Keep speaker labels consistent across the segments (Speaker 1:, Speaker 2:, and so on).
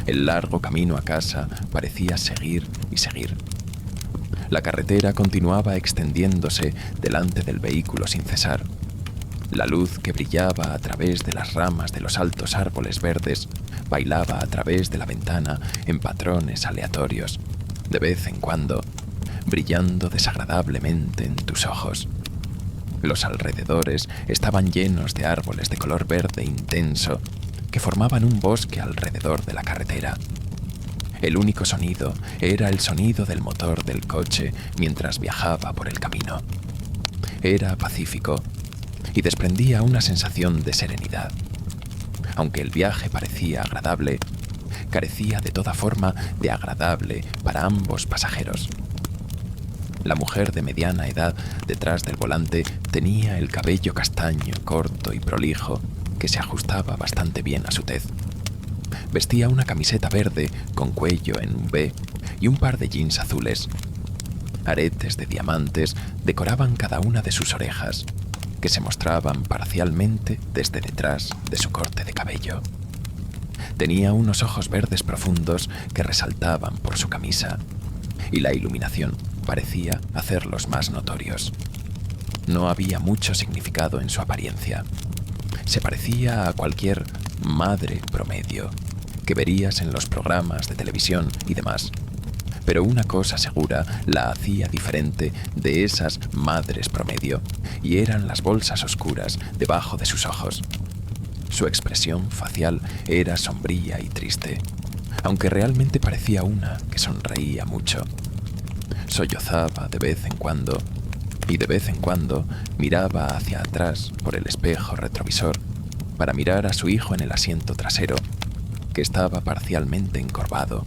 Speaker 1: El largo camino a casa parecía seguir y seguir. La carretera continuaba extendiéndose delante del vehículo sin cesar. La luz que brillaba a través de las ramas de los altos árboles verdes bailaba a través de la ventana en patrones aleatorios, de vez en cuando, brillando desagradablemente en tus ojos. Los alrededores estaban llenos de árboles de color verde intenso que formaban un bosque alrededor de la carretera. El único sonido era el sonido del motor del coche mientras viajaba por el camino. Era pacífico y desprendía una sensación de serenidad. Aunque el viaje parecía agradable, carecía de toda forma de agradable para ambos pasajeros. La mujer de mediana edad detrás del volante tenía el cabello castaño, corto y prolijo, que se ajustaba bastante bien a su tez. Vestía una camiseta verde con cuello en V y un par de jeans azules. Aretes de diamantes decoraban cada una de sus orejas, que se mostraban parcialmente desde detrás de su corte de cabello. Tenía unos ojos verdes profundos que resaltaban por su camisa, y la iluminación parecía hacerlos más notorios. No había mucho significado en su apariencia. Se parecía a cualquier madre promedio que verías en los programas de televisión y demás. Pero una cosa segura la hacía diferente de esas madres promedio, y eran las bolsas oscuras debajo de sus ojos. Su expresión facial era sombría y triste, aunque realmente parecía una que sonreía mucho. Sollozaba de vez en cuando, y de vez en cuando miraba hacia atrás por el espejo retrovisor para mirar a su hijo en el asiento trasero, que estaba parcialmente encorvado,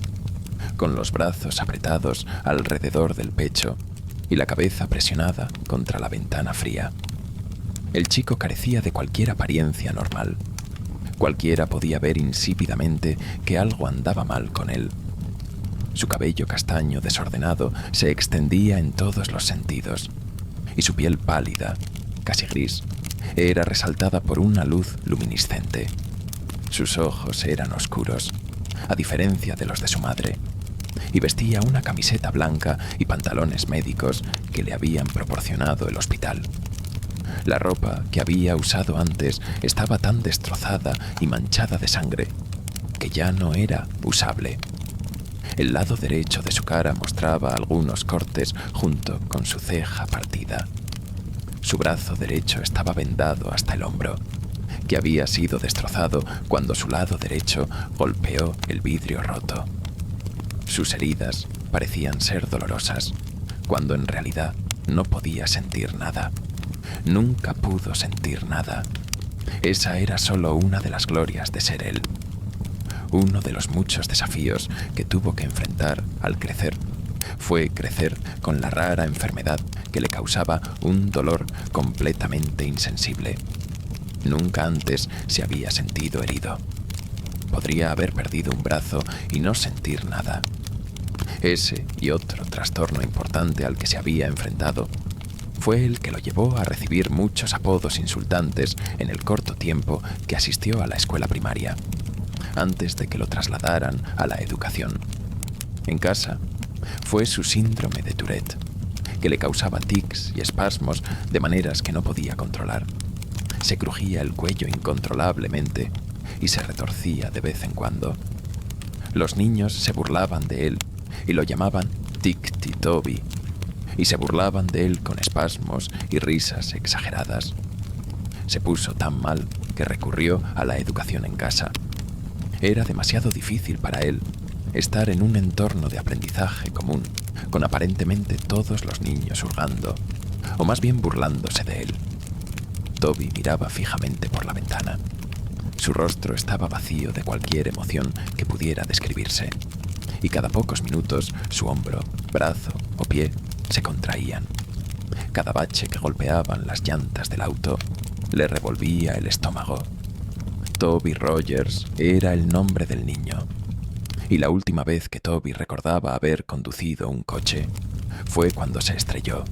Speaker 1: con los brazos apretados alrededor del pecho y la cabeza presionada contra la ventana fría. El chico carecía de cualquier apariencia normal. Cualquiera podía ver insípidamente que algo andaba mal con él. Su cabello castaño desordenado se extendía en todos los sentidos, y su piel pálida, casi gris, era resaltada por una luz luminiscente. Sus ojos eran oscuros, a diferencia de los de su madre, y vestía una camiseta blanca y pantalones médicos que le habían proporcionado el hospital. La ropa que había usado antes estaba tan destrozada y manchada de sangre que ya no era usable. El lado derecho de su cara mostraba algunos cortes junto con su ceja partida. Su brazo derecho estaba vendado hasta el hombro, que había sido destrozado cuando su lado derecho golpeó el vidrio roto. Sus heridas parecían ser dolorosas, cuando en realidad no podía sentir nada. Nunca pudo sentir nada. Esa era solo una de las glorias de ser él. Uno de los muchos desafíos que tuvo que enfrentar al crecer fue crecer con la rara enfermedad que le causaba un dolor completamente insensible. Nunca antes se había sentido herido. Podría haber perdido un brazo y no sentir nada. Ese y otro trastorno importante al que se había enfrentado fue el que lo llevó a recibir muchos apodos insultantes en el corto tiempo que asistió a la escuela primaria, antes de que lo trasladaran a la educación. En casa, fue su síndrome de Tourette, que le causaba tics y espasmos de maneras que no podía controlar. Se crujía el cuello incontrolablemente y se retorcía de vez en cuando. Los niños se burlaban de él y lo llamaban Tic-Ti-Toby, y se burlaban de él con espasmos y risas exageradas. Se puso tan mal que recurrió a la educación en casa. Era demasiado difícil para él estar en un entorno de aprendizaje común, con aparentemente todos los niños hurgando, o más bien burlándose de él. Toby miraba fijamente por la ventana. Su rostro estaba vacío de cualquier emoción que pudiera describirse, y cada pocos minutos su hombro, brazo o pie se contraían. Cada bache que golpeaban las llantas del auto le revolvía el estómago. Toby Rogers era el nombre del niño, y la última vez que Toby recordaba haber conducido un coche fue cuando se estrelló.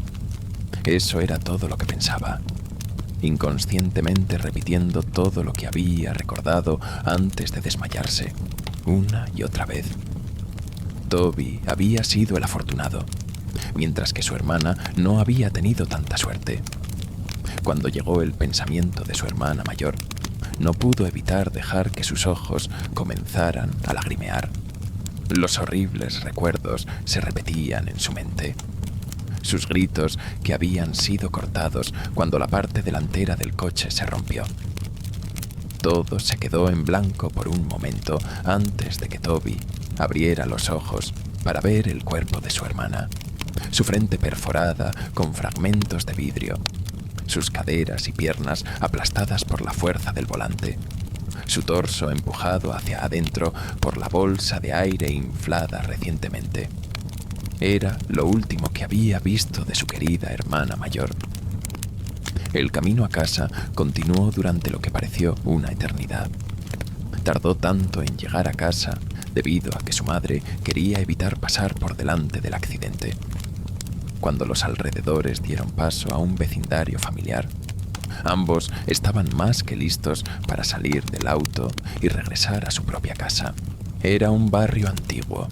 Speaker 1: Eso era todo lo que pensaba, inconscientemente repitiendo todo lo que había recordado antes de desmayarse, una y otra vez. Toby había sido el afortunado, mientras que su hermana no había tenido tanta suerte. Cuando llegó el pensamiento de su hermana mayor, no pudo evitar dejar que sus ojos comenzaran a lagrimear. Los horribles recuerdos se repetían en su mente. Sus gritos que habían sido cortados cuando la parte delantera del coche se rompió. Todo se quedó en blanco por un momento antes de que Toby abriera los ojos para ver el cuerpo de su hermana, su frente perforada con fragmentos de vidrio, sus caderas y piernas aplastadas por la fuerza del volante, su torso empujado hacia adentro por la bolsa de aire inflada recientemente. Era lo último que había visto de su querida hermana mayor. El camino a casa continuó durante lo que pareció una eternidad. Tardó tanto en llegar a casa debido a que su madre quería evitar pasar por delante del accidente. Cuando los alrededores dieron paso a un vecindario familiar, ambos estaban más que listos para salir del auto y regresar a su propia casa. Era un barrio antiguo,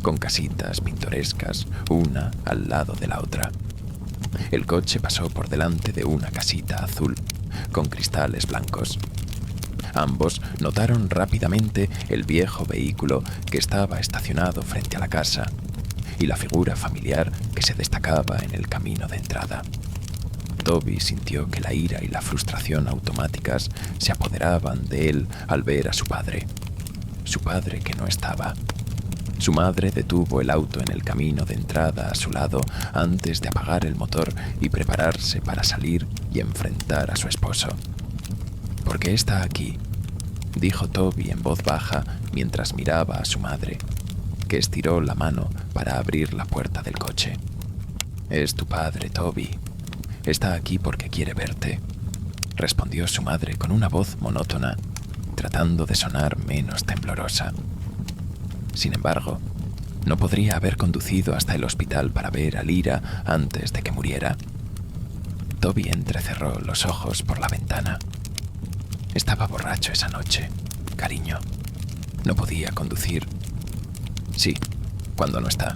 Speaker 1: con casitas pintorescas, una al lado de la otra. El coche pasó por delante de una casita azul, con cristales blancos. Ambos notaron rápidamente el viejo vehículo que estaba estacionado frente a la casa y la figura familiar que se destacaba en el camino de entrada. Toby sintió que la ira y la frustración automáticas se apoderaban de él al ver a su padre que no estaba. Su madre detuvo el auto en el camino de entrada a su lado antes de apagar el motor y prepararse para salir y enfrentar a su esposo. «¿Por qué está aquí?», dijo Toby en voz baja mientras miraba a su madre, que estiró la mano para abrir la puerta del coche. «Es tu padre, Toby. Está aquí porque quiere verte», respondió su madre con una voz monótona, tratando de sonar menos temblorosa. Sin embargo, no podría haber conducido hasta el hospital para ver a Lyra antes de que muriera. Toby entrecerró los ojos por la ventana. Estaba borracho esa noche, cariño. No podía conducir. Sí, cuando no está.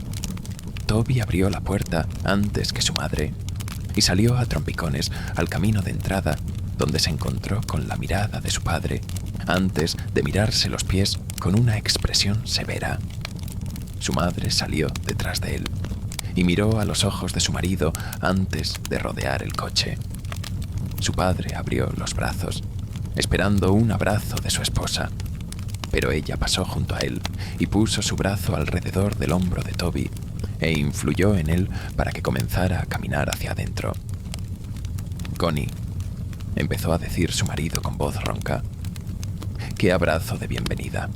Speaker 1: Toby abrió la puerta antes que su madre y salió a trompicones al camino de entrada, donde se encontró con la mirada de su padre antes de mirarse los pies con una expresión severa. Su madre salió detrás de él y miró a los ojos de su marido antes de rodear el coche. Su padre abrió los brazos, esperando un abrazo de su esposa, pero ella pasó junto a él y puso su brazo alrededor del hombro de Toby e influyó en él para que comenzara a caminar hacia adentro. «Connie», empezó a decir su marido con voz ronca. «Qué abrazo de bienvenida».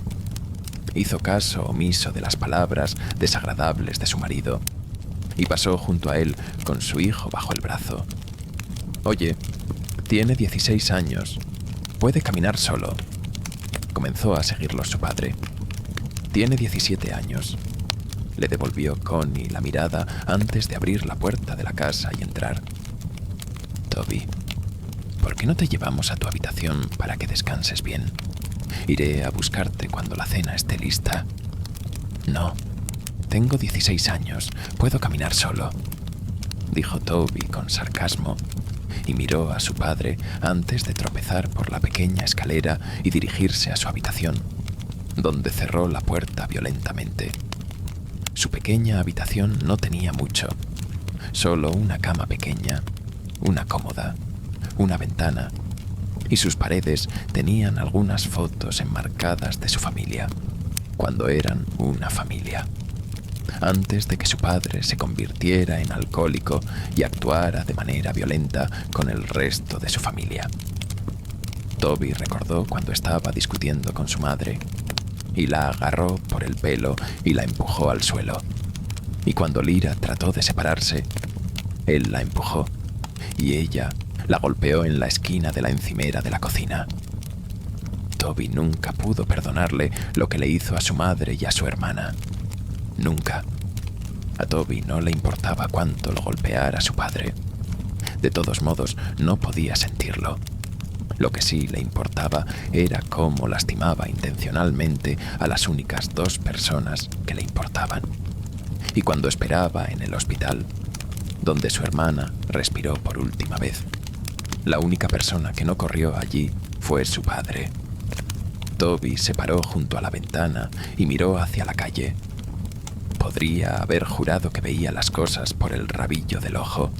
Speaker 1: Hizo caso omiso de las palabras desagradables de su marido y pasó junto a él con su hijo bajo el brazo. «Oye, tiene 16 años. Puede caminar solo». Comenzó a seguirlos su padre. «Tiene 17 años». Le devolvió Connie la mirada antes de abrir la puerta de la casa y entrar. «Toby, ¿por qué no te llevamos a tu habitación para que descanses bien? Iré a buscarte cuando la cena esté lista». «No, tengo 16 años, puedo caminar solo», dijo Toby con sarcasmo y miró a su padre antes de tropezar por la pequeña escalera y dirigirse a su habitación, donde cerró la puerta violentamente. Su pequeña habitación no tenía mucho, solo una cama pequeña, una cómoda, una ventana, y sus paredes tenían algunas fotos enmarcadas de su familia, cuando eran una familia, antes de que su padre se convirtiera en alcohólico y actuara de manera violenta con el resto de su familia. Toby recordó cuando estaba discutiendo con su madre y la agarró por el pelo y la empujó al suelo. Y cuando Lyra trató de separarse, él la empujó y ella la golpeó en la esquina de la encimera de la cocina. Toby nunca pudo perdonarle lo que le hizo a su madre y a su hermana. Nunca. A Toby no le importaba cuánto lo golpeara su padre. De todos modos, no podía sentirlo. Lo que sí le importaba era cómo lastimaba intencionalmente a las únicas 2 personas que le importaban. Y cuando esperaba en el hospital, donde su hermana respiró por última vez, la única persona que no corrió allí fue su padre. Toby se paró junto a la ventana y miró hacia la calle. Podría haber jurado que veía las cosas por el rabillo del ojo,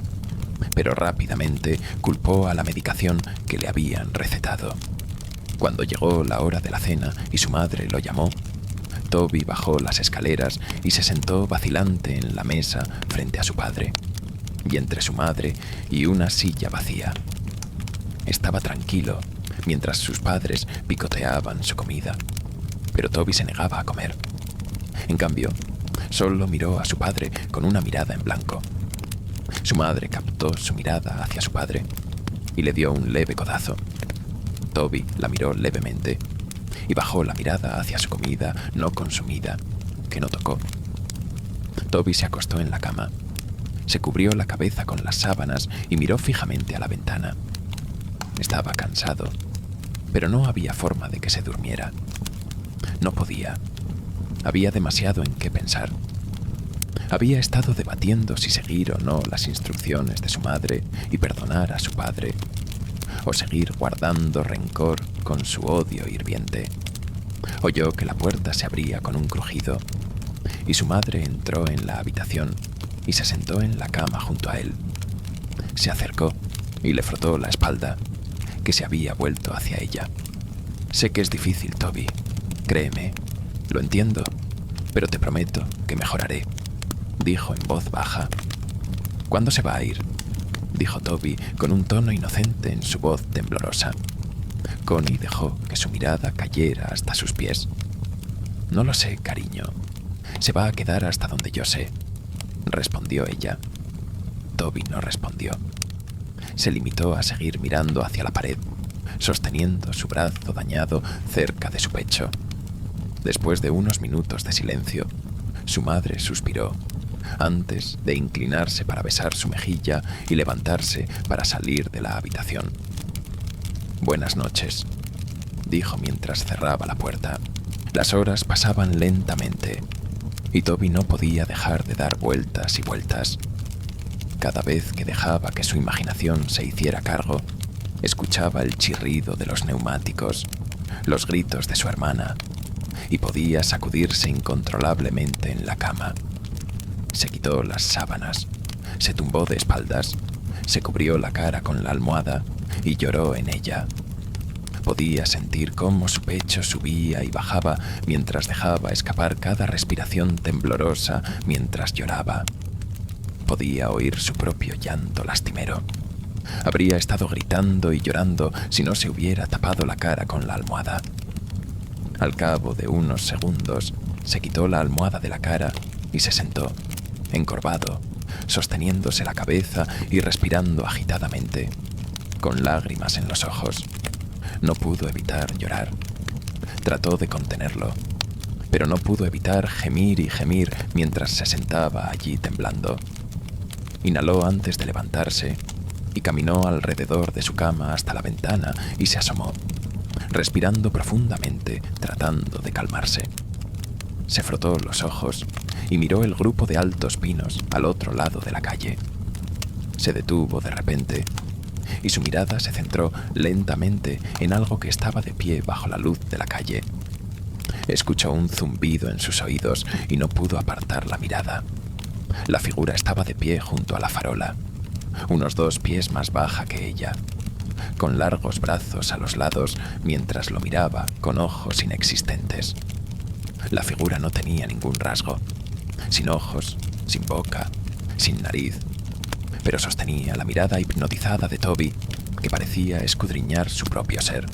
Speaker 1: pero rápidamente culpó a la medicación que le habían recetado. Cuando llegó la hora de la cena y su madre lo llamó, Toby bajó las escaleras y se sentó vacilante en la mesa frente a su padre, y entre su madre y una silla vacía. Estaba tranquilo mientras sus padres picoteaban su comida, pero Toby se negaba a comer. En cambio, solo miró a su padre con una mirada en blanco. Su madre captó su mirada hacia su padre y le dio un leve codazo. Toby la miró levemente y bajó la mirada hacia su comida no consumida, que no tocó. Toby se acostó en la cama, se cubrió la cabeza con las sábanas y miró fijamente a la ventana. Estaba cansado, pero no había forma de que se durmiera. No podía. Había demasiado en qué pensar. Había estado debatiendo si seguir o no las instrucciones de su madre y perdonar a su padre, o seguir guardando rencor con su odio hirviente. Oyó que la puerta se abría con un crujido, y su madre entró en la habitación y se sentó en la cama junto a él. Se acercó y le frotó la espalda, que se había vuelto hacia ella. Sé que es difícil, Toby. Créeme, lo entiendo, pero te prometo que mejoraré, dijo en voz baja. ¿Cuándo se va a ir?, dijo Toby con un tono inocente en su voz temblorosa. Connie dejó que su mirada cayera hasta sus pies. No lo sé, cariño. Se va a quedar hasta donde yo sé, respondió ella. Toby no respondió. Se limitó a seguir mirando hacia la pared, sosteniendo su brazo dañado cerca de su pecho. Después de unos minutos de silencio, su madre suspiró, antes de inclinarse para besar su mejilla y levantarse para salir de la habitación. «Buenas noches», dijo mientras cerraba la puerta. Las horas pasaban lentamente, y Toby no podía dejar de dar vueltas y vueltas. Cada vez que dejaba que su imaginación se hiciera cargo, escuchaba el chirrido de los neumáticos, los gritos de su hermana, y podía sacudirse incontrolablemente en la cama. Se quitó las sábanas, se tumbó de espaldas, se cubrió la cara con la almohada y lloró en ella. Podía sentir cómo su pecho subía y bajaba mientras dejaba escapar cada respiración temblorosa mientras lloraba. Podía oír su propio llanto lastimero. Habría estado gritando y llorando si no se hubiera tapado la cara con la almohada. Al cabo de unos segundos, se quitó la almohada de la cara y se sentó, encorvado, sosteniéndose la cabeza y respirando agitadamente, con lágrimas en los ojos. No pudo evitar llorar. Trató de contenerlo, pero no pudo evitar gemir y gemir mientras se sentaba allí temblando. Inhaló antes de levantarse y caminó alrededor de su cama hasta la ventana y se asomó, respirando profundamente, tratando de calmarse. Se frotó los ojos y miró el grupo de altos pinos al otro lado de la calle. Se detuvo de repente y su mirada se centró lentamente en algo que estaba de pie bajo la luz de la calle. Escuchó un zumbido en sus oídos y no pudo apartar la mirada. La figura estaba de pie junto a la farola, unos 2 pies más baja que ella, con largos brazos a los lados mientras lo miraba con ojos inexistentes. La figura no tenía ningún rasgo, sin ojos, sin boca, sin nariz, pero sostenía la mirada hipnotizada de Toby, que parecía escudriñar su propio ser.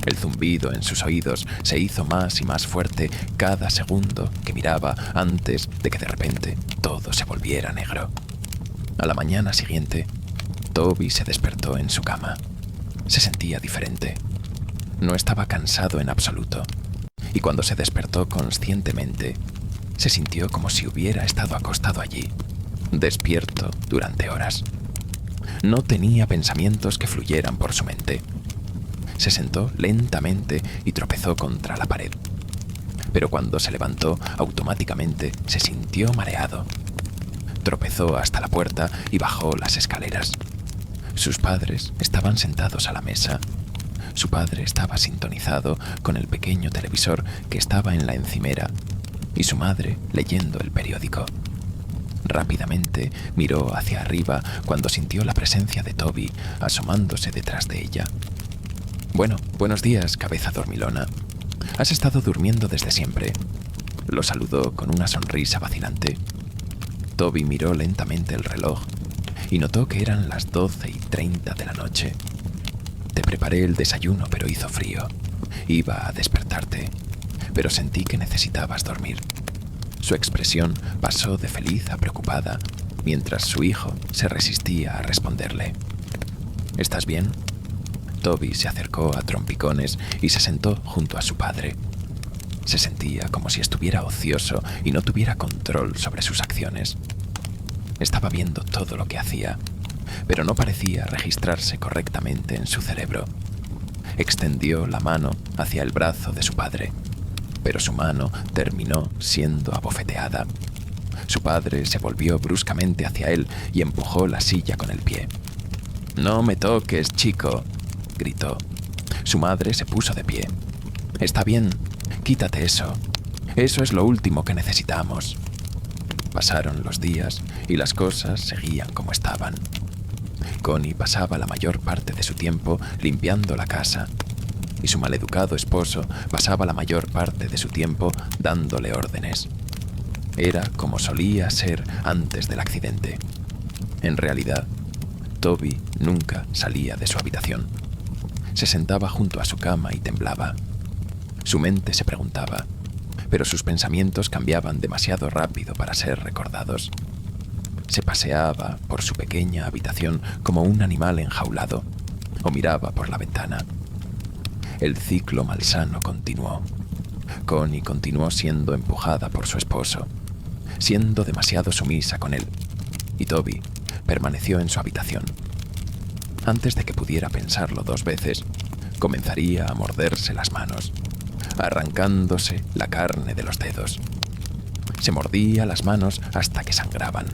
Speaker 1: El zumbido en sus oídos se hizo más y más fuerte cada segundo que miraba antes de que de repente todo se volviera negro. A la mañana siguiente, Toby se despertó en su cama. Se sentía diferente. No estaba cansado en absoluto, y cuando se despertó conscientemente, se sintió como si hubiera estado acostado allí, despierto durante horas. No tenía pensamientos que fluyeran por su mente. Se sentó lentamente y tropezó contra la pared. Pero cuando se levantó, automáticamente se sintió mareado. Tropezó hasta la puerta y bajó las escaleras. Sus padres estaban sentados a la mesa. Su padre estaba sintonizado con el pequeño televisor que estaba en la encimera y su madre leyendo el periódico. Rápidamente miró hacia arriba cuando sintió la presencia de Toby asomándose detrás de ella. «Bueno, buenos días, cabeza dormilona. ¿Has estado durmiendo desde siempre?», lo saludó con una sonrisa vacilante. Toby miró lentamente el reloj y notó que eran las 12:30 de la noche. «Te preparé el desayuno, pero hizo frío. Iba a despertarte, pero sentí que necesitabas dormir». Su expresión pasó de feliz a preocupada, mientras su hijo se resistía a responderle. «¿Estás bien?». Toby se acercó a trompicones y se sentó junto a su padre. Se sentía como si estuviera ocioso y no tuviera control sobre sus acciones. Estaba viendo todo lo que hacía, pero no parecía registrarse correctamente en su cerebro. Extendió la mano hacia el brazo de su padre, pero su mano terminó siendo abofeteada. Su padre se volvió bruscamente hacia él y empujó la silla con el pie. «No me toques, chico», gritó. Su madre se puso de pie. «Está bien, quítate eso. Eso es lo último que necesitamos». Pasaron los días y las cosas seguían como estaban. Connie pasaba la mayor parte de su tiempo limpiando la casa, y su maleducado esposo pasaba la mayor parte de su tiempo dándole órdenes. Era como solía ser antes del accidente. En realidad, Toby nunca salía de su habitación. Se sentaba junto a su cama y temblaba. Su mente se preguntaba, pero sus pensamientos cambiaban demasiado rápido para ser recordados. Se paseaba por su pequeña habitación como un animal enjaulado, o miraba por la ventana. El ciclo malsano continuó. Connie continuó siendo empujada por su esposo, siendo demasiado sumisa con él, y Toby permaneció en su habitación. Antes de que pudiera pensarlo 2 veces, comenzaría a morderse las manos, arrancándose la carne de los dedos. Se mordía las manos hasta que sangraban.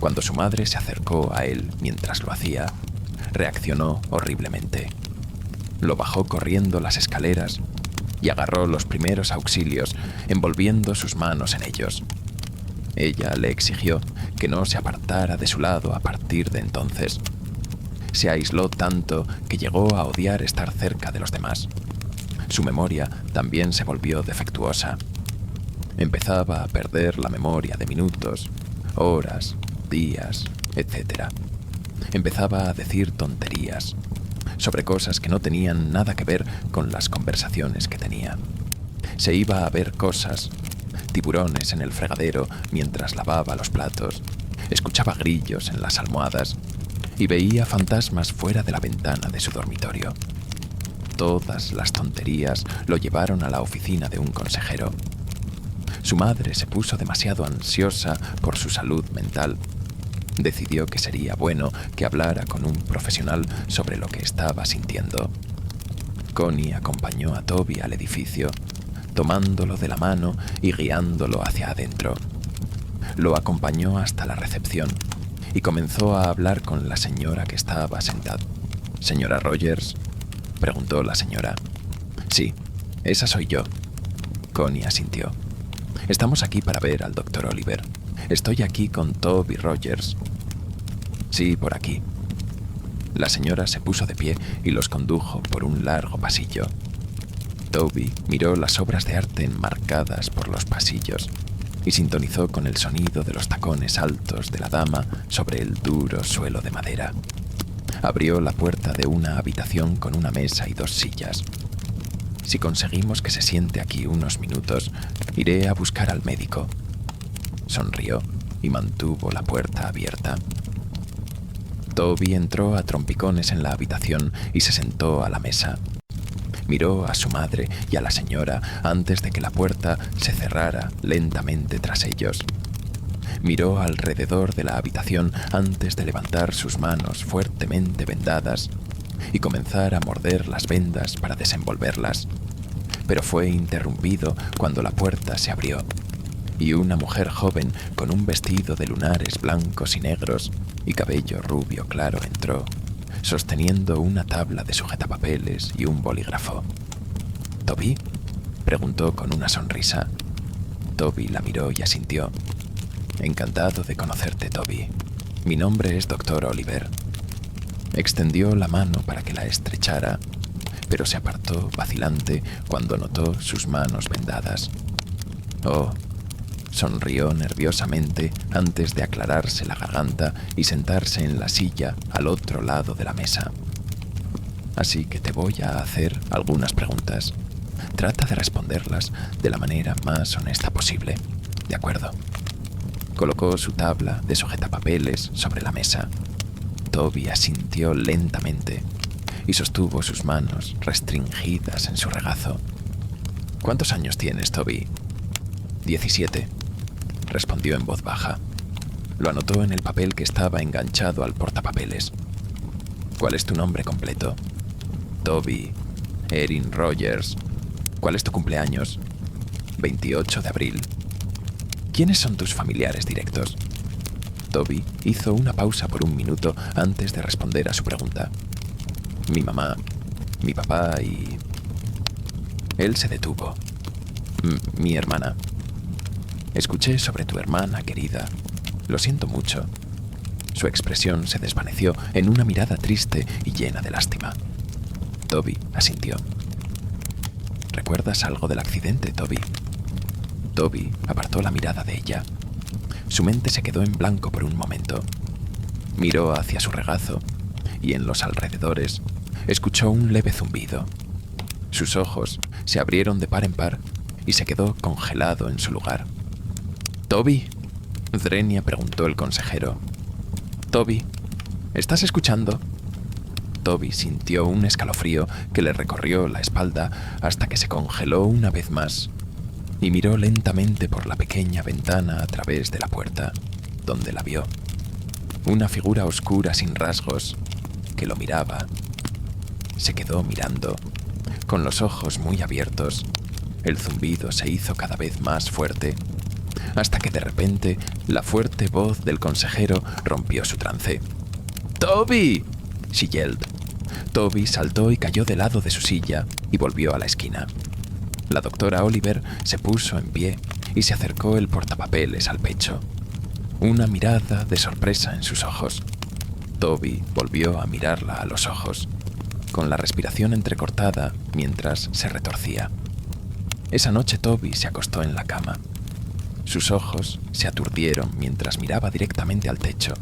Speaker 1: Cuando su madre se acercó a él mientras lo hacía, reaccionó horriblemente. Lo bajó corriendo las escaleras y agarró los primeros auxilios, envolviendo sus manos en ellos. Ella le exigió que no se apartara de su lado a partir de entonces. Se aisló tanto que llegó a odiar estar cerca de los demás. Su memoria también se volvió defectuosa. Empezaba a perder la memoria de minutos, horas, días, etc. Empezaba a decir tonterías sobre cosas que no tenían nada que ver con las conversaciones que tenía. Se iba a ver cosas, tiburones en el fregadero mientras lavaba los platos, escuchaba grillos en las almohadas y veía fantasmas fuera de la ventana de su dormitorio. Todas las tonterías lo llevaron a la oficina de un consejero. Su madre se puso demasiado ansiosa por su salud mental. Decidió que sería bueno que hablara con un profesional sobre lo que estaba sintiendo. Connie acompañó a Toby al edificio, tomándolo de la mano y guiándolo hacia adentro. Lo acompañó hasta la recepción y comenzó a hablar con la señora que estaba sentada. «¿Señora Rogers?», preguntó la señora. «Sí, esa soy yo». Connie asintió. «Estamos aquí para ver al doctor Oliver. Estoy aquí con Toby Rogers». «Sí, por aquí». La señora se puso de pie y los condujo por un largo pasillo. Toby miró las obras de arte enmarcadas por los pasillos y sintonizó con el sonido de los tacones altos de la dama sobre el duro suelo de madera. Abrió la puerta de una habitación con una mesa y 2 sillas. «Si conseguimos que se siente aquí unos minutos, iré a buscar al médico». Sonrió y mantuvo la puerta abierta. Toby entró a trompicones en la habitación y se sentó a la mesa. Miró a su madre y a la señora antes de que la puerta se cerrara lentamente tras ellos. Miró alrededor de la habitación antes de levantar sus manos fuertemente vendadas y comenzar a morder las vendas para desenvolverlas. Pero fue interrumpido cuando la puerta se abrió y una mujer joven con un vestido de lunares blancos y negros y cabello rubio claro entró, sosteniendo una tabla de sujetapapeles y un bolígrafo. ¿Toby?, preguntó con una sonrisa. Toby la miró y asintió. Encantado de conocerte, Toby. Mi nombre es Dr. Oliver. Extendió la mano para que la estrechara, pero se apartó vacilante cuando notó sus manos vendadas. Oh, sonrió nerviosamente antes de aclararse la garganta y sentarse en la silla al otro lado de la mesa. Así que te voy a hacer algunas preguntas. Trata de responderlas de la manera más honesta posible. ¿De acuerdo? Colocó su tabla de sujetapapeles sobre la mesa. Toby asintió lentamente y sostuvo sus manos restringidas en su regazo. ¿Cuántos años tienes, Toby? 17, respondió en voz baja. Lo anotó en el papel que estaba enganchado al portapapeles. ¿Cuál es tu nombre completo? Toby Erin Rogers. ¿Cuál es tu cumpleaños? 28 de abril. ¿Quiénes son tus familiares directos? Toby hizo una pausa por un minuto antes de responder a su pregunta. Mi mamá, mi papá y... Él se detuvo. Mi hermana. Escuché sobre tu hermana, querida. Lo siento mucho. Su expresión se desvaneció en una mirada triste y llena de lástima. Toby asintió. ¿Recuerdas algo del accidente, Toby? Toby apartó la mirada de ella. Su mente se quedó en blanco por un momento. Miró hacia su regazo y en los alrededores escuchó un leve zumbido. Sus ojos se abrieron de par en par y se quedó congelado en su lugar. «¿Toby?», Drenia preguntó el consejero. «Toby, ¿estás escuchando?». Toby sintió un escalofrío que le recorrió la espalda hasta que se congeló una vez más y miró lentamente por la pequeña ventana a través de la puerta, donde la vio. Una figura oscura sin rasgos que lo miraba. Se quedó mirando, con los ojos muy abiertos. El zumbido se hizo cada vez más fuerte, hasta que de repente la fuerte voz del consejero rompió su trance. «¡Toby!», she yelled. Toby saltó y cayó de lado de su silla y volvió a la esquina. La doctora Oliver se puso en pie y se acercó el portapapeles al pecho. Una mirada de sorpresa en sus ojos. Toby volvió a mirarla a los ojos, con la respiración entrecortada mientras se retorcía. Esa noche Toby se acostó en la cama. Sus ojos se aturdieron mientras miraba directamente al techo.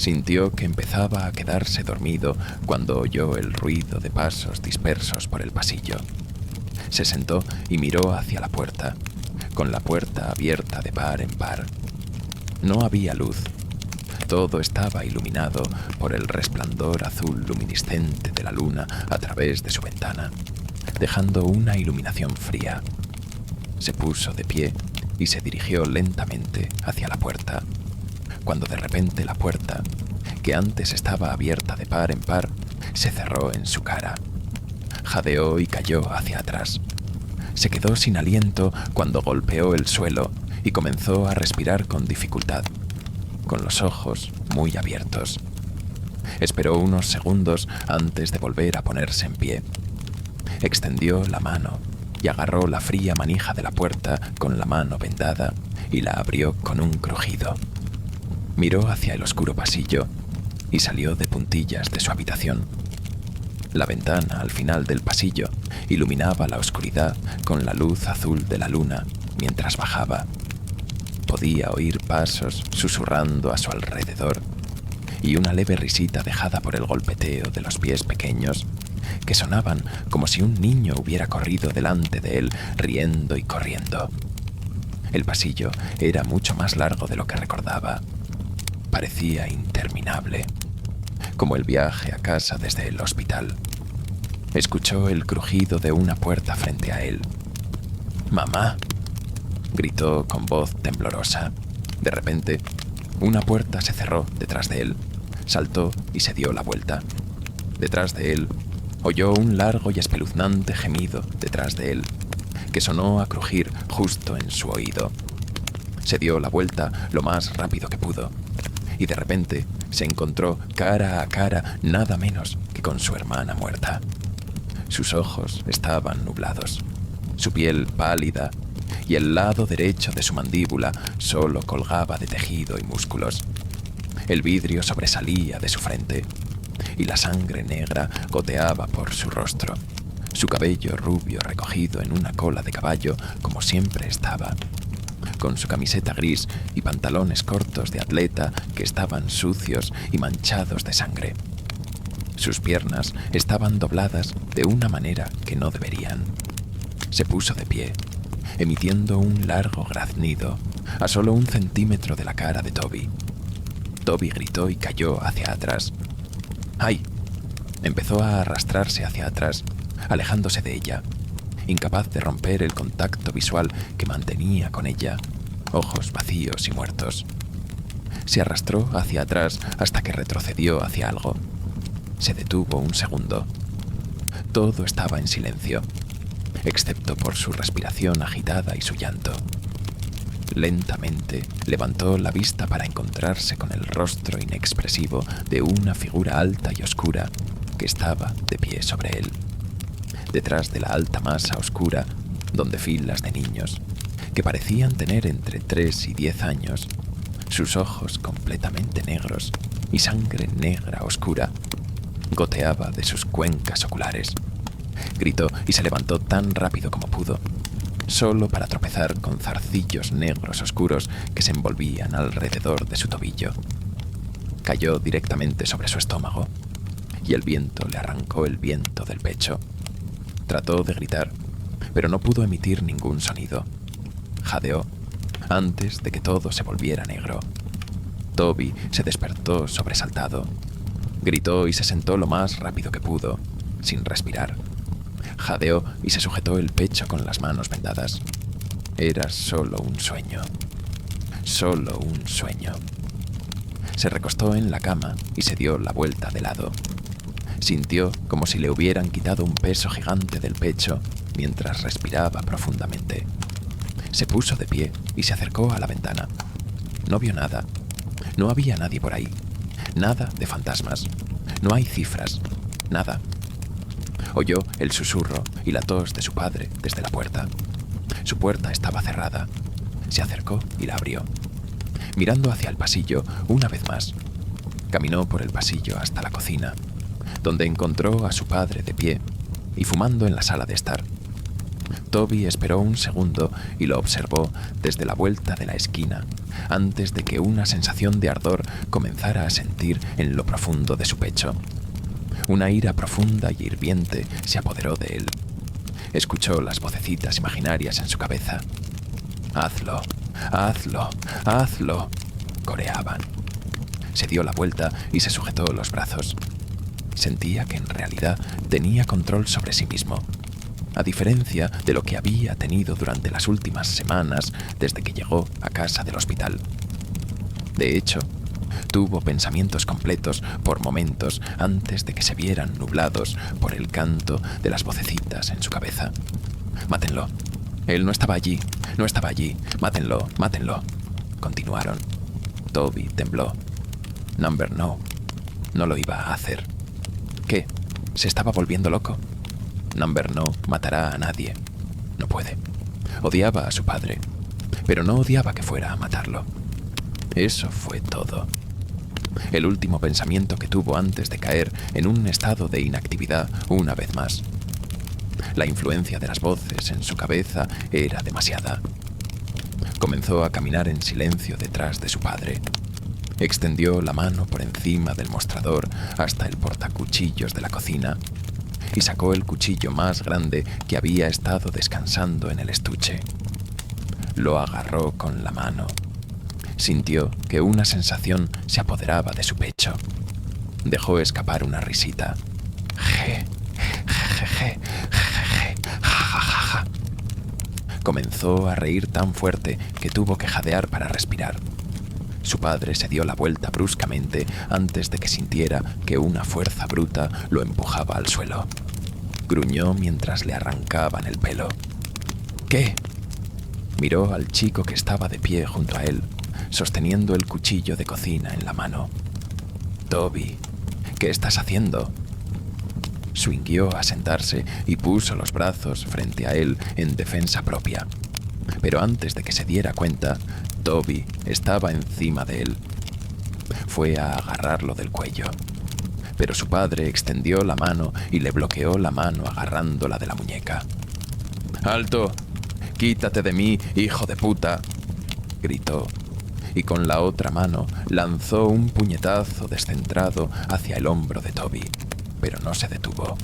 Speaker 1: Sintió que empezaba a quedarse dormido cuando oyó el ruido de pasos dispersos por el pasillo. Se sentó y miró hacia la puerta, con la puerta abierta de par en par. No había luz. Todo estaba iluminado por el resplandor azul luminiscente de la luna a través de su ventana, dejando una iluminación fría. Se puso de pie y se dirigió lentamente hacia la puerta, cuando de repente la puerta, que antes estaba abierta de par en par, se cerró en su cara. Jadeó y cayó hacia atrás. Se quedó sin aliento cuando golpeó el suelo y comenzó a respirar con dificultad, con los ojos muy abiertos. Esperó unos segundos antes de volver a ponerse en pie. Extendió la mano y agarró la fría manija de la puerta con la mano vendada y la abrió con un crujido. Miró hacia el oscuro pasillo y salió de puntillas de su habitación. La ventana al final del pasillo iluminaba la oscuridad con la luz azul de la luna mientras bajaba. Podía oír pasos susurrando a su alrededor y una leve risita dejada por el golpeteo de los pies pequeños que sonaban como si un niño hubiera corrido delante de él riendo y corriendo. El pasillo era mucho más largo de lo que recordaba. Parecía interminable, como el viaje a casa desde el hospital. Escuchó el crujido de una puerta frente a él. «¡Mamá!», gritó con voz temblorosa. De repente, una puerta se cerró detrás de él. Saltó y se dio la vuelta. Detrás de él, oyó un largo y espeluznante gemido detrás de él, que sonó a crujir justo en su oído. Se dio la vuelta lo más rápido que pudo, y de repente se encontró cara a cara nada menos que con su hermana muerta. Sus ojos estaban nublados, su piel pálida, y el lado derecho de su mandíbula solo colgaba de tejido y músculos. El vidrio sobresalía de su frente, y la sangre negra goteaba por su rostro. Su cabello rubio recogido en una cola de caballo como siempre estaba, con su camiseta gris y pantalones cortos de atleta que estaban sucios y manchados de sangre. Sus piernas estaban dobladas de una manera que no deberían. Se puso de pie, emitiendo un largo graznido a solo 1 centímetro de la cara de Toby. Toby gritó y cayó hacia atrás. ¡Ay! Empezó a arrastrarse hacia atrás, alejándose de ella, incapaz de romper el contacto visual que mantenía con ella, ojos vacíos y muertos. Se arrastró hacia atrás hasta que retrocedió hacia algo. Se detuvo un segundo. Todo estaba en silencio, excepto por su respiración agitada y su llanto. Lentamente levantó la vista para encontrarse con el rostro inexpresivo de una figura alta y oscura que estaba de pie sobre él. Detrás de la alta masa oscura, donde filas de niños, que parecían tener entre 3 y 10 años, sus ojos completamente negros y sangre negra oscura, goteaba de sus cuencas oculares. Gritó y se levantó tan rápido como pudo, solo para tropezar con zarcillos negros oscuros que se envolvían alrededor de su tobillo. Cayó directamente sobre su estómago, y el viento le arrancó el viento del pecho. Trató de gritar, pero no pudo emitir ningún sonido. Jadeó antes de que todo se volviera negro. Toby se despertó sobresaltado. Gritó y se sentó lo más rápido que pudo, sin respirar. Jadeó y se sujetó el pecho con las manos vendadas. Era solo un sueño. Solo un sueño. Se recostó en la cama y se dio la vuelta de lado. Sintió como si le hubieran quitado un peso gigante del pecho mientras respiraba profundamente. Se puso de pie y se acercó a la ventana. No vio nada. No había nadie por ahí. Nada de fantasmas. No hay cifras. Nada. Oyó el susurro y la tos de su padre desde la puerta. Su puerta estaba cerrada. Se acercó y la abrió. Mirando hacia el pasillo una vez más, caminó por el pasillo hasta la cocina, donde encontró a su padre de pie y fumando en la sala de estar. Toby esperó un segundo y lo observó desde la vuelta de la esquina, antes de que una sensación de ardor comenzara a sentir en lo profundo de su pecho. Una ira profunda y hirviente se apoderó de él. Escuchó las vocecitas imaginarias en su cabeza. «Hazlo, hazlo, hazlo», coreaban. Se dio la vuelta y se sujetó los brazos. Sentía que en realidad tenía control sobre sí mismo, a diferencia de lo que había tenido durante las últimas semanas desde que llegó a casa del hospital. De hecho, tuvo pensamientos completos por momentos antes de que se vieran nublados por el canto de las vocecitas en su cabeza. «Mátenlo. Él no estaba allí. No estaba allí. Mátenlo. Mátenlo». Continuaron. Toby tembló. Number no. No lo iba a hacer. ¿Qué? ¿Se estaba volviendo loco? Number no matará a nadie. No puede. Odiaba a su padre, pero no odiaba que fuera a matarlo. Eso fue todo. El último pensamiento que tuvo antes de caer en un estado de inactividad una vez más. La influencia de las voces en su cabeza era demasiada. Comenzó a caminar en silencio detrás de su padre. Extendió la mano por encima del mostrador hasta el portacuchillos de la cocina y sacó el cuchillo más grande que había estado descansando en el estuche. Lo agarró con la mano. Sintió que una sensación se apoderaba de su pecho. Dejó escapar una risita. Je, je, je, je, ja, ja, ja, ja. Comenzó a reír tan fuerte que tuvo que jadear para respirar. Su padre se dio la vuelta bruscamente antes de que sintiera que una fuerza bruta lo empujaba al suelo. Gruñó mientras le arrancaban el pelo. ¿Qué? Miró al chico que estaba de pie junto a él, sosteniendo el cuchillo de cocina en la mano. Toby, ¿qué estás haciendo? Swinguió a sentarse y puso los brazos frente a él en defensa propia. Pero antes de que se diera cuenta, Toby estaba encima de él. Fue a agarrarlo del cuello, pero su padre extendió la mano y le bloqueó la mano agarrándola de la muñeca. ¡Alto! ¡Quítate de mí, hijo de puta!, gritó, y con la otra mano lanzó un puñetazo descentrado hacia el hombro de Toby, pero no se detuvo.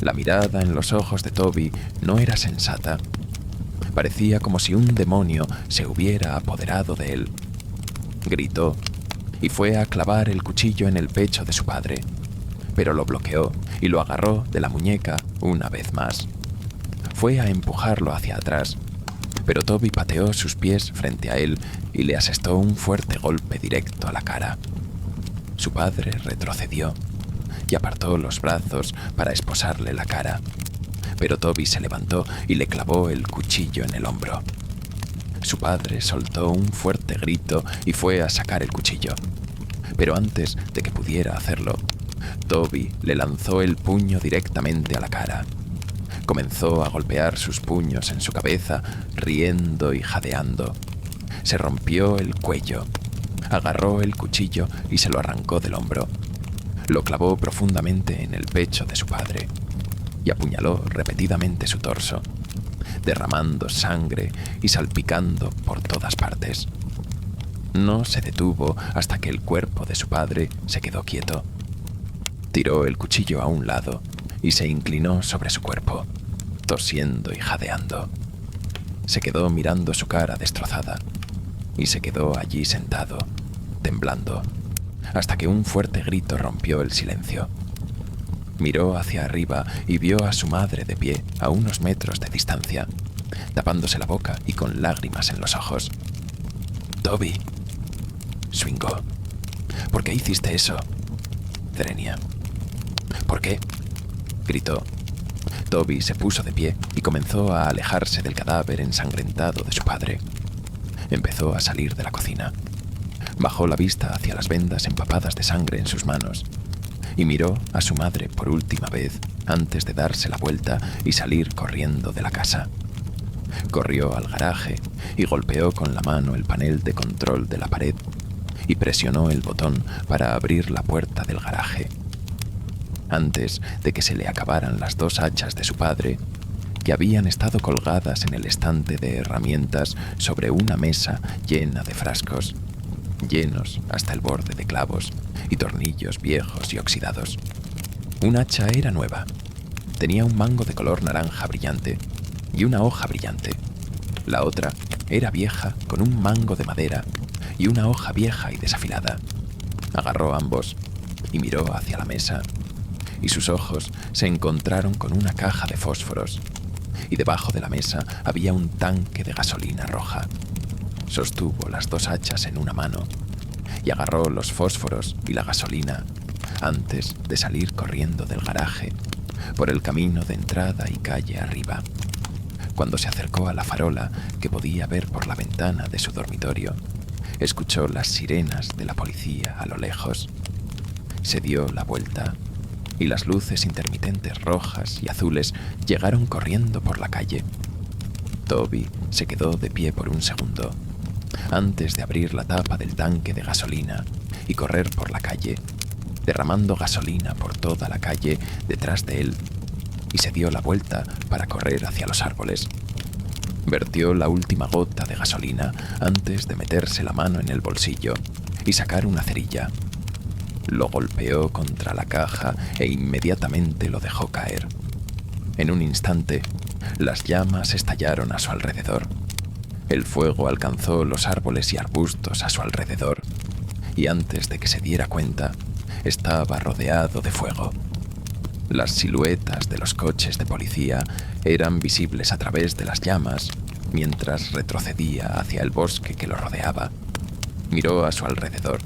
Speaker 1: La mirada en los ojos de Toby no era sensata. Parecía como si un demonio se hubiera apoderado de él. Gritó y fue a clavar el cuchillo en el pecho de su padre, pero lo bloqueó y lo agarró de la muñeca una vez más. Fue a empujarlo hacia atrás, pero Toby pateó sus pies frente a él y le asestó un fuerte golpe directo a la cara. Su padre retrocedió y apartó los brazos para esposarle la cara, pero Toby se levantó y le clavó el cuchillo en el hombro. Su padre soltó un fuerte grito y fue a sacar el cuchillo, pero antes de que pudiera hacerlo, Toby le lanzó el puño directamente a la cara. Comenzó a golpear sus puños en su cabeza, riendo y jadeando. Se rompió el cuello, agarró el cuchillo y se lo arrancó del hombro. Lo clavó profundamente en el pecho de su padre y apuñaló repetidamente su torso, derramando sangre y salpicando por todas partes. No se detuvo hasta que el cuerpo de su padre se quedó quieto. Tiró el cuchillo a un lado y se inclinó sobre su cuerpo, tosiendo y jadeando. Se quedó mirando su cara destrozada y se quedó allí sentado, temblando, hasta que un fuerte grito rompió el silencio. Miró hacia arriba y vio a su madre de pie a unos metros de distancia, tapándose la boca y con lágrimas en los ojos. «Toby», swingó. «¿Por qué hiciste eso?» «Cerenia». «¿Por qué?», gritó. Toby se puso de pie y comenzó a alejarse del cadáver ensangrentado de su padre. Empezó a salir de la cocina. Bajó la vista hacia las vendas empapadas de sangre en sus manos y miró a su madre por última vez antes de darse la vuelta y salir corriendo de la casa. Corrió al garaje y golpeó con la mano el panel de control de la pared y presionó el botón para abrir la puerta del garaje. Antes de que se le acabaran las 2 hachas de su padre, que habían estado colgadas en el estante de herramientas sobre una mesa llena de frascos, llenos hasta el borde de clavos y tornillos viejos y oxidados. Un hacha era nueva. Tenía un mango de color naranja brillante y una hoja brillante. La otra era vieja con un mango de madera y una hoja vieja y desafilada. Agarró ambos y miró hacia la mesa, y sus ojos se encontraron con una caja de fósforos, y debajo de la mesa había un tanque de gasolina roja. Sostuvo las 2 hachas en una mano y agarró los fósforos y la gasolina antes de salir corriendo del garaje por el camino de entrada y calle arriba. Cuando se acercó a la farola que podía ver por la ventana de su dormitorio, escuchó las sirenas de la policía a lo lejos. Se dio la vuelta y las luces intermitentes rojas y azules llegaron corriendo por la calle. Toby se quedó de pie por un segundo, antes de abrir la tapa del tanque de gasolina y correr por la calle, derramando gasolina por toda la calle detrás de él, y se dio la vuelta para correr hacia los árboles. Vertió la última gota de gasolina antes de meterse la mano en el bolsillo y sacar una cerilla. Lo golpeó contra la caja e inmediatamente lo dejó caer. En un instante, las llamas estallaron a su alrededor. El fuego alcanzó los árboles y arbustos a su alrededor, y antes de que se diera cuenta, estaba rodeado de fuego. Las siluetas de los coches de policía eran visibles a través de las llamas mientras retrocedía hacia el bosque que lo rodeaba. Miró a su alrededor,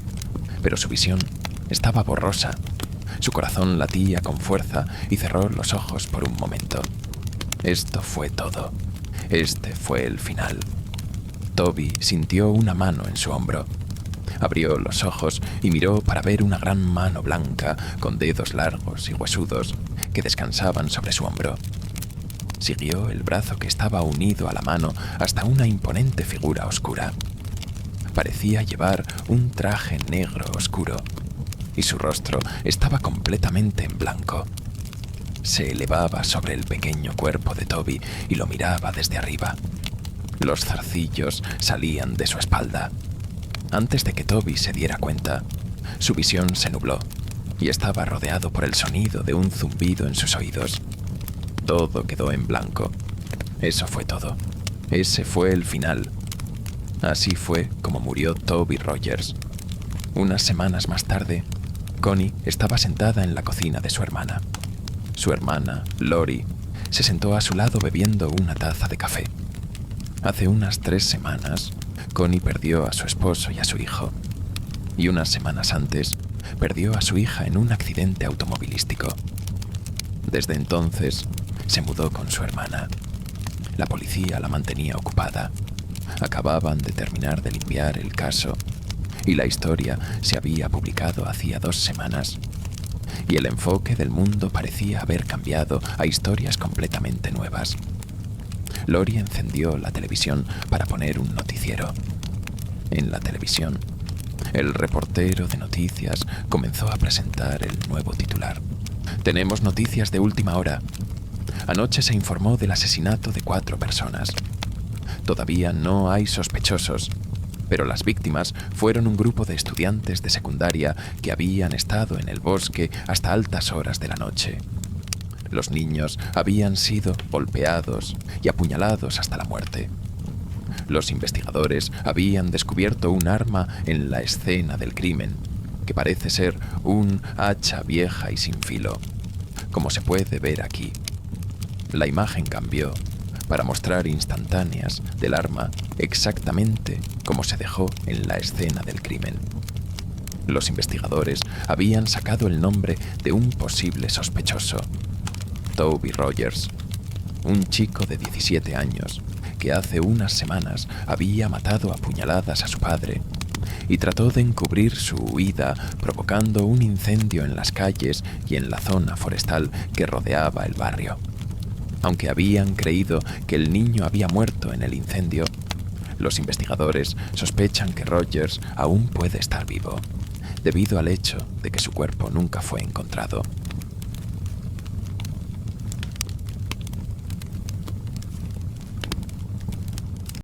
Speaker 1: pero su visión estaba borrosa. Su corazón latía con fuerza y cerró los ojos por un momento. Esto fue todo. Este fue el final. Toby sintió una mano en su hombro. Abrió los ojos y miró para ver una gran mano blanca con dedos largos y huesudos que descansaban sobre su hombro. Siguió el brazo que estaba unido a la mano hasta una imponente figura oscura. Parecía llevar un traje negro oscuro y su rostro estaba completamente en blanco. Se elevaba sobre el pequeño cuerpo de Toby y lo miraba desde arriba. Los zarcillos salían de su espalda. Antes de que Toby se diera cuenta, su visión se nubló y estaba rodeado por el sonido de un zumbido en sus oídos. Todo quedó en blanco. Eso fue todo. Ese fue el final. Así fue como murió Toby Rogers. Unas semanas más tarde, Connie estaba sentada en la cocina de su hermana. Su hermana, Lori, se sentó a su lado bebiendo una taza de café. Hace unas 3 semanas, Connie perdió a su esposo y a su hijo. Y unas semanas antes, perdió a su hija en un accidente automovilístico. Desde entonces, se mudó con su hermana. La policía la mantenía ocupada. Acababan de terminar de limpiar el caso y la historia se había publicado hacía 2 semanas. Y el enfoque del mundo parecía haber cambiado a historias completamente nuevas. Lori encendió la televisión para poner un noticiero. En la televisión, el reportero de noticias comenzó a presentar el nuevo titular. Tenemos noticias de última hora. Anoche se informó del asesinato de 4 personas. Todavía no hay sospechosos, pero las víctimas fueron un grupo de estudiantes de secundaria que habían estado en el bosque hasta altas horas de la noche. Los niños habían sido golpeados y apuñalados hasta la muerte. Los investigadores habían descubierto un arma en la escena del crimen, que parece ser un hacha vieja y sin filo, como se puede ver aquí. La imagen cambió para mostrar instantáneas del arma exactamente como se dejó en la escena del crimen. Los investigadores habían sacado el nombre de un posible sospechoso, Toby Rogers, un chico de 17 años que hace unas semanas había matado a puñaladas a su padre y trató de encubrir su huida provocando un incendio en las calles y en la zona forestal que rodeaba el barrio. Aunque habían creído que el niño había muerto en el incendio, los investigadores sospechan que Rogers aún puede estar vivo, debido al hecho de que su cuerpo nunca fue encontrado